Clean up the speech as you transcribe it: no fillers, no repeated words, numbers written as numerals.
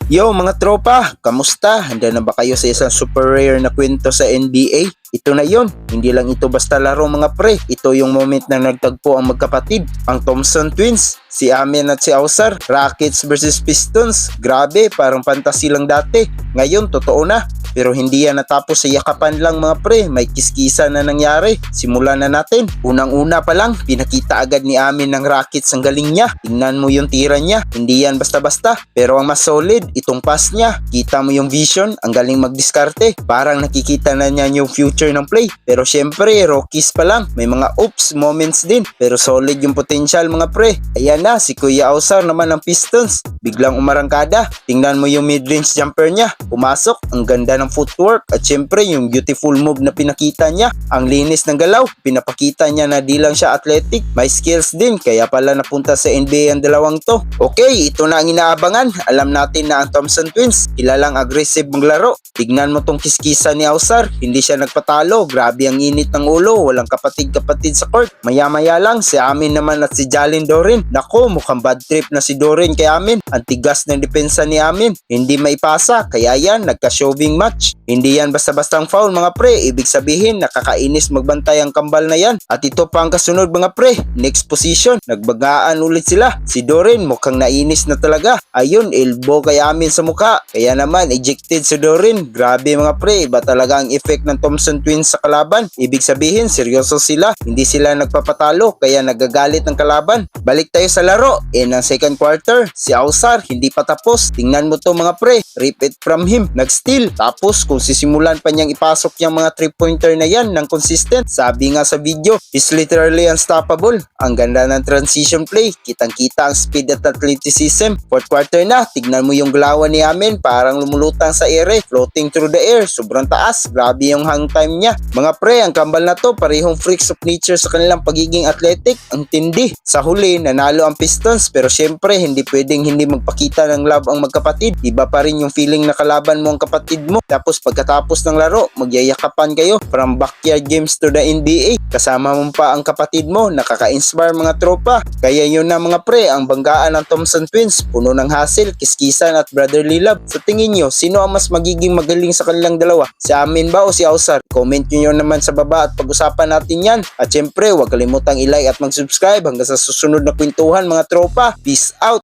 Yo mga tropa, kamusta? Handa na ba kayo sa isang super rare na kwento sa NBA? Ito na yon, hindi lang ito basta laro mga pre. Ito yung moment na nagtagpo ang magkapatid, ang Thompson Twins, si Amin at si Ausar. Rockets versus Pistons, grabe, parang fantasy lang dati. Ngayon, totoo na. Pero hindi yan natapos sa yakapan lang mga pre, may kiskisa na nangyari. Simulan na natin. Unang-una pa lang, pinakita agad ni Amin ng Rockets ang galing niya. Tingnan mo yung tira niya, hindi yan basta-basta. Pero ang mas solid, itong pass niya. Kita mo yung vision, ang galing magdiskarte. Parang nakikita na niya yung future ng play. Pero syempre, Rockies pa lang. May mga oops moments din. Pero solid yung potential mga pre. Ayan na, si Kuya Ausar naman ng Pistons. Biglang umarangkada. Tingnan mo yung mid-range jumper niya. Pumasok, ang ganda ng footwork. At syempre, yung beautiful move na pinakita niya. Ang linis ng galaw. Pinapakita niya na di lang siya athletic. May skills din. Kaya pala napunta sa NBA ang dalawang to. Okay, ito na ang inaabangan. Alam natin na ang Thompson Twins, kilalang aggressive maglaro. Tignan mo tong kiskisa ni Ausar. Hindi siya nagpatalo. Grabe ang init ng ulo. Walang kapatid-kapatid sa court. Maya-maya lang, si Amin naman at si Jalen Dorin. Nako, mukhang bad trip na si Dorin kay Amin. Ang tigas ng depensa ni Amin. Hindi maipasa. Kaya yan, nagka-shoving match. Hindi yan basta-bastang foul mga pre. Ibig sabihin, nakakainis magbantay ang kambal na yan. At ito pa ang kasunod mga pre. Next position, nagbagaan ulit sila. Si Dorin mukhang nainis na talaga. Ayun, elbow kay Amin sa mukha. Kaya naman, ejected si Dorin. Grabe mga pre, iba talaga ang effect ng Thompson Twins sa kalaban. Ibig sabihin, seryoso sila. Hindi sila nagpapatalo, kaya nagagalit ng kalaban. Balik tayo sa laro. Ang second quarter, si Ausar hindi pa tapos. Tingnan mo to mga pre. Rip it from him. Nag-steal. Tapos kung sisimulan pa niyang ipasok yung mga 3-pointer na yan ng consistent, sabi nga sa video, is literally unstoppable. Ang ganda ng transition play. Kitang-kita ang speed at athleticism. Fourth quarter na, tignan mo yung galawan ni Amin. Parang lumulutang sa ere. Floating through the air. Sobrang taas. Grabe yung hang time niya. Mga pre, ang kambal na to, parehong freaks of nature sa kanilang pagiging athletic. Ang tindi. Sa huli, nanalo ang Pistons. Pero syempre, hindi pwedeng hindi magpakita ng love ang magkapatid. Iba pa rin yung feeling na kalaban mo ang kapatid mo. Tapos pagkatapos ng laro, magyayakapan kayo from backyard games to the NBA. Kasama mo pa ang kapatid mo. Nakaka-inspire mga tropa. Kaya yun na mga pre, ang banggaan ng Thompson Twins. Puno ng hassle, kiskisan at brotherly love. Sa tingin nyo, sino ang mas magiging magaling sa kanilang dalawa? Si Amin ba o si Ausar? Comment nyo naman sa baba at pag-usapan natin yan. At syempre, huwag kalimutang i-like at mag-subscribe hanggang sa susunod na kwentuhan mga tropa. Peace out!